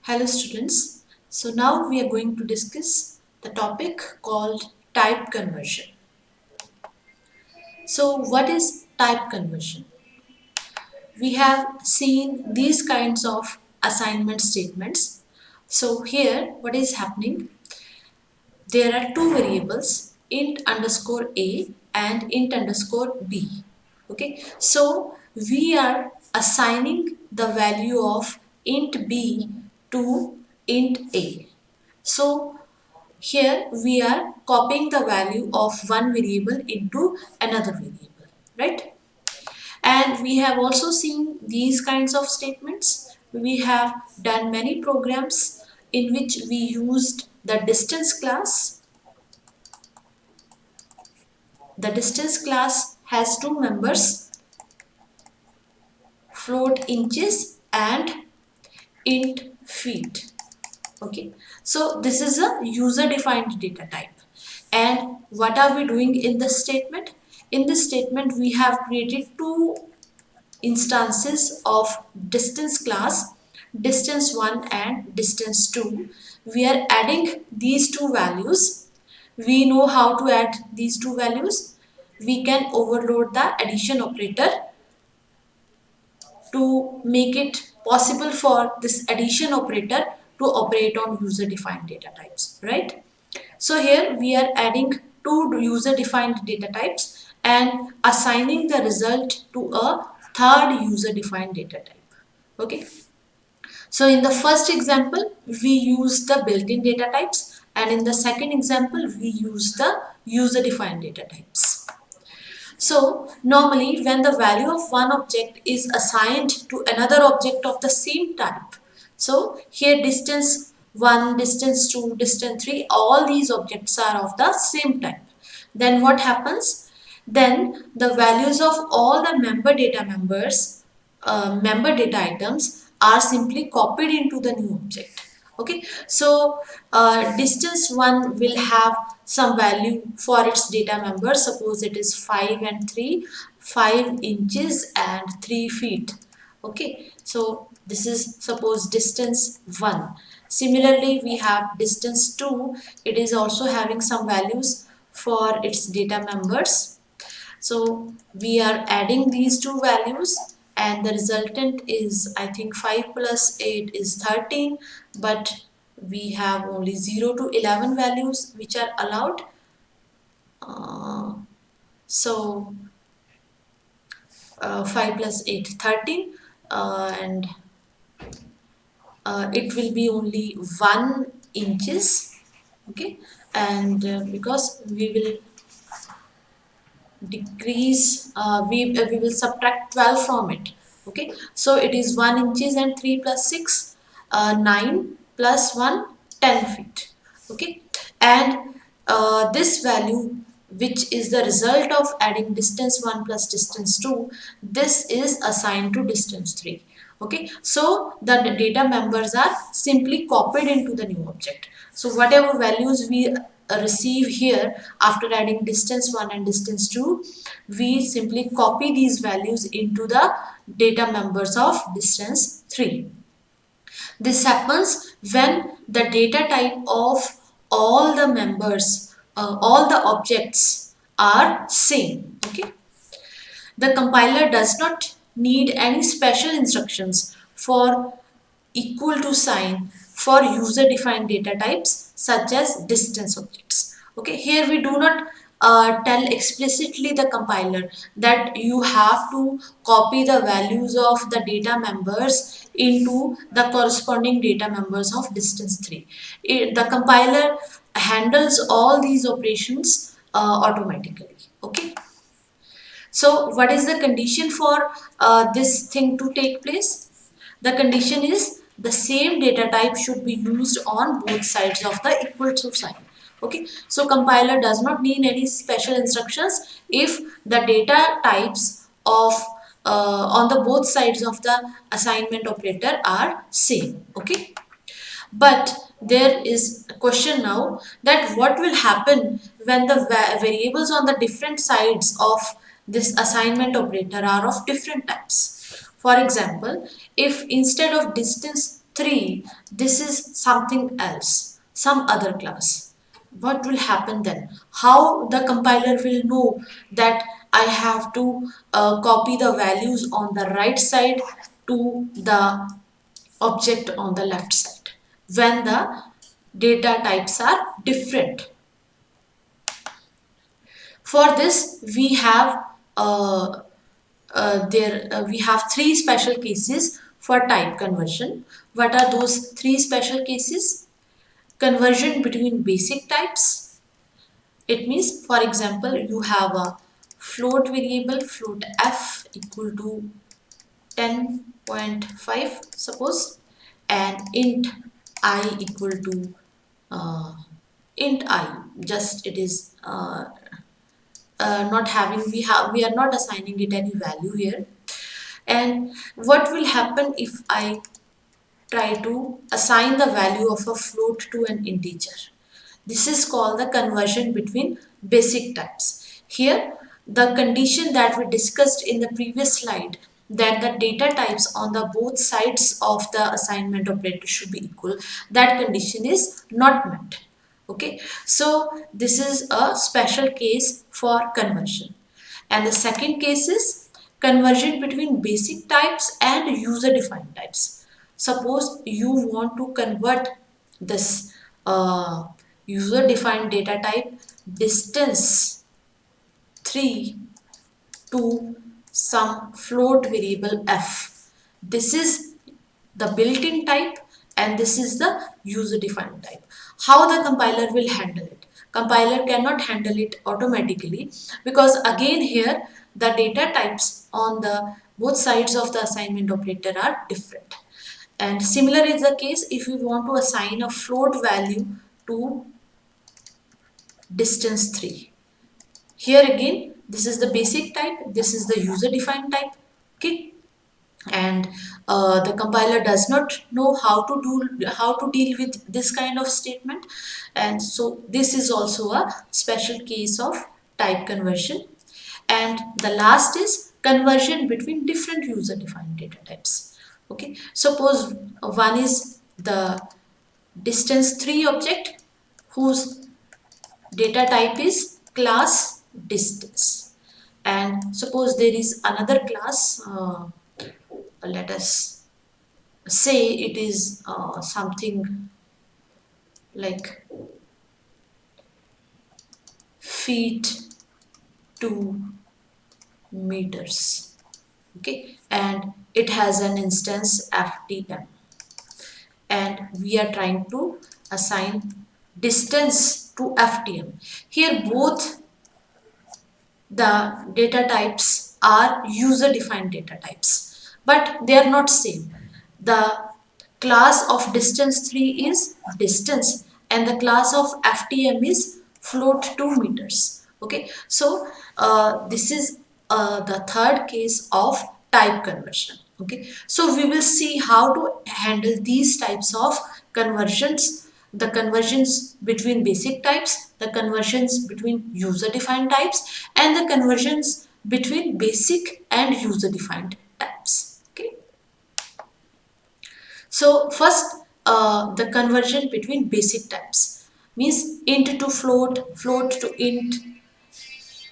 Hello students, so now we are going to discuss the topic called type conversion. So what is type conversion? We have seen these kinds of assignment statements. So here what is happening? There are two variables int underscore a and int underscore b. Okay, so we are assigning the value of int b to int a. So here we are copying the value of one variable into another variable, right? And we have also seen these kinds of statements. We have done many programs in which we used the distance class. The distance class has two members, float inches and int feet. Okay, so this is a user defined data type. And what are we doing in this statement? In this statement we have created two instances of distance class, distance1 and distance2. We are adding these two values. We know how to add these two values. We can overload the addition operator to make it possible for this addition operator to operate on user defined data types, right? So here we are adding two user defined data types and assigning the result to a third user defined data type. Okay, so in the first example we use the built-in data types, and in the second example we use the user defined data types. So normally when the value of one object is assigned to another object of the same type, so here distance 1, distance 2, distance 3, all these objects are of the same type. Then what happens? Then the values of all the member data member data items are simply copied into the new object. Okay, so distance 1 will have some value for its data member. Suppose it is 5 and 3, 5 inches and 3 feet. Okay, so this is suppose distance 1. Similarly we have distance 2. It is also having some values for its data members. So we are adding these two values and the resultant is, I think, 5 plus 8 is 13, but we have only 0 to 11 values which are allowed. So 5 plus 8 13, and it will be only 1 inches. Okay, and because we will decrease, we will subtract 12 from it. Okay, so it is 1 inches and 3 plus 6, 9 plus 1, 10 feet. Okay, and this value, which is the result of adding distance 1 plus distance 2, this is assigned to distance 3. Okay, so the data members are simply copied into the new object. So whatever values we receive here after adding distance 1 and distance 2, we simply copy these values into the data members of distance 3. This happens when the data type of all the members, all the objects are same. Okay, the compiler does not need any special instructions for equal to sign for user defined data types such as distance objects. Okay, here we do not tell explicitly the compiler that you have to copy the values of the data members into the corresponding data members of distance 3. The compiler handles all these operations automatically. Okay, so what is the condition for this thing to take place? The condition is the same data type should be used on both sides of the equal to sign. Okay, so compiler does not need any special instructions if the data types of on the both sides of the assignment operator are same. Okay, but there is a question now that what will happen when the variables on the different sides of this assignment operator are of different types. For example, if instead of distance 3, this is something else, some other class. What will happen then? How the compiler will know that I have to copy the values on the right side to the object on the left side when the data types are different? For this, we have we have three special cases for type conversion. What are those three special cases? Conversion between basic types. It means, for example, you have a float variable, float f equal to 10.5, suppose, and int I equal to uh, int I. Just it is not having, we are not assigning it any value here. And what will happen if I try to assign the value of a float to an integer? This is called the conversion between basic types. Here, the condition that we discussed in the previous slide, that the data types on the both sides of the assignment operator should be equal, that condition is not met. Okay, so this is a special case for conversion. And the second case is conversion between basic types and user defined types. Suppose you want to convert this user defined data type distance 3 to some float variable f. This is the built-in type and this is the user defined type. How the compiler will handle it? Compiler cannot handle it automatically, because again here the data types on the both sides of the assignment operator are different. And similar is the case if we want to assign a float value to distance 3. Here again, this is the basic type, this is the user defined type. Okay, and the compiler does not know how to deal with this kind of statement, and so this is also a special case of type conversion. And the last is conversion between different user defined data types. Okay, suppose one is the distance 3 object whose data type is class distance, and suppose there is another class, let us say it is something like feet to meters. Okay, and it has an instance ftm, and we are trying to assign distance to ftm. Here both the data types are user defined data types, but they are not same. The class of distance 3 is distance and the class of ftm is float 2 meters. Okay, so this is the third case of type conversion. Okay, so we will see how to handle these types of conversions: the conversions between basic types, the conversions between user defined types, and the conversions between basic and user defined types. Okay, so first, the conversion between basic types means int to float, float to int,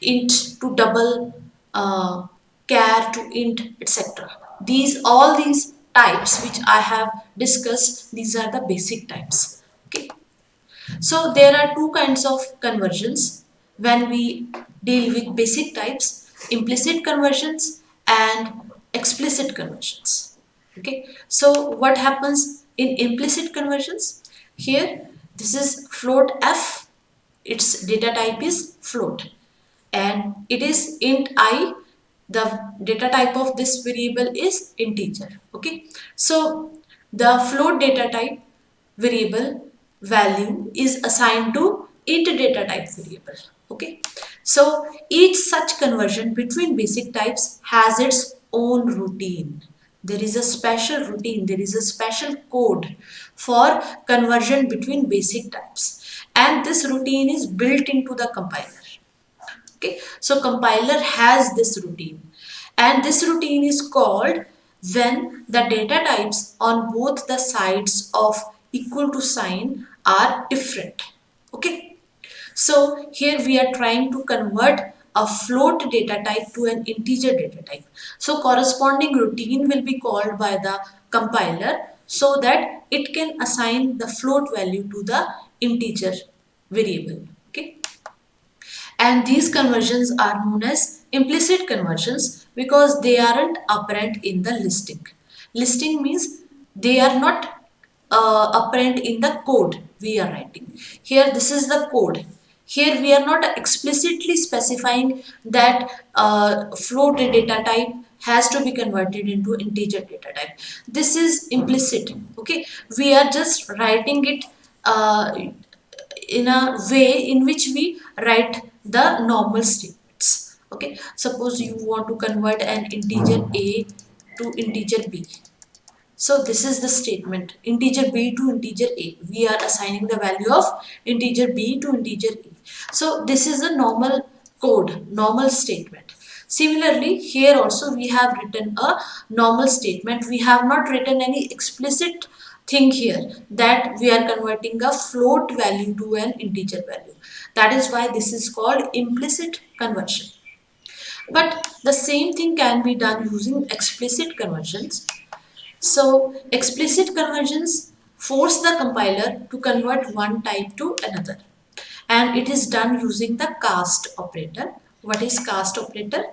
int to double, char to int, etc. All these types which I have discussed, these are the basic types. Okay, so there are two kinds of conversions when we deal with basic types: implicit conversions and explicit conversions. Okay, so what happens in implicit conversions? Here, this is float f, its data type is float, and it is int I, the data type of this variable is integer. Okay, so the float data type variable value is assigned to int data type variable. Okay, so each such conversion between basic types has its own routine. There is a special routine, there is a special code for conversion between basic types, and this routine is built into the compiler. Okay, so compiler has this routine, and this routine is called when the data types on both the sides of equal to sign are different. Okay, so here we are trying to convert a float data type to an integer data type. So corresponding routine will be called by the compiler so that it can assign the float value to the integer variable. Okay, and these conversions are known as implicit conversions because they aren't apparent in the listing. Listing means they are not apparent in the code we are writing. Here, this is the code. Here, we are not explicitly specifying that float data type has to be converted into integer data type. This is implicit. Okay, we are just writing it in a way in which we write the normal statements. Okay, suppose you want to convert an integer a to integer b. So this is the statement, integer b to integer a, we are assigning the value of integer b to integer a. So this is a normal code, normal statement. Similarly, here also we have written a normal statement. We have not written any explicit thing here that we are converting a float value to an integer value. That is why this is called implicit conversion. But the same thing can be done using explicit conversions. So explicit conversions force the compiler to convert one type to another, and it is done using the cast operator. What is cast operator?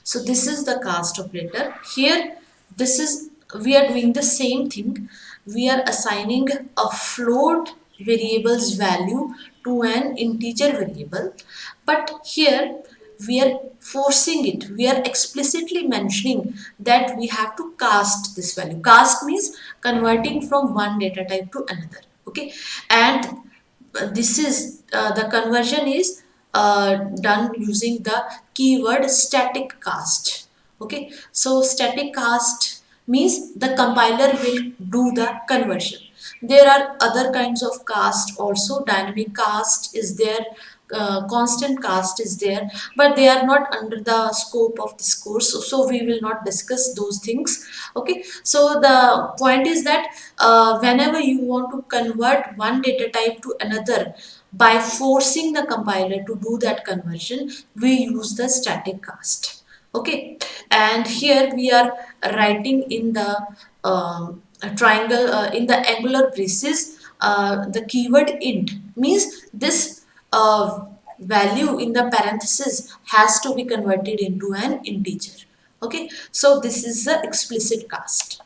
So this is the cast operator. Here, this is, we are doing the same thing. We are assigning a float variable's value to an integer variable, but here we are forcing it. We are explicitly mentioning that we have to cast this value. Cast means converting from one data type to another. Okay, and this is the conversion is done using the keyword static cast. Okay, so static cast means the compiler will do the conversion. There are other kinds of cast also. Dynamic cast is there, constant cast is there, but they are not under the scope of this course, so we will not discuss those things. Okay, so the point is that whenever you want to convert one data type to another by forcing the compiler to do that conversion, we use the static cast. Okay, and here we are writing in the triangle, in the angular braces, the keyword int means this value in the parenthesis has to be converted into an integer. Okay, so this is the explicit cast.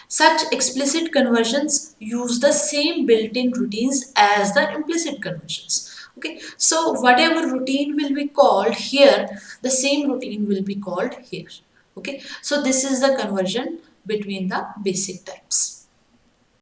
Such explicit conversions use the same built-in routines as the implicit conversions. Okay, so whatever routine will be called here, the same routine will be called here. Okay, so this is the conversion between the basic types.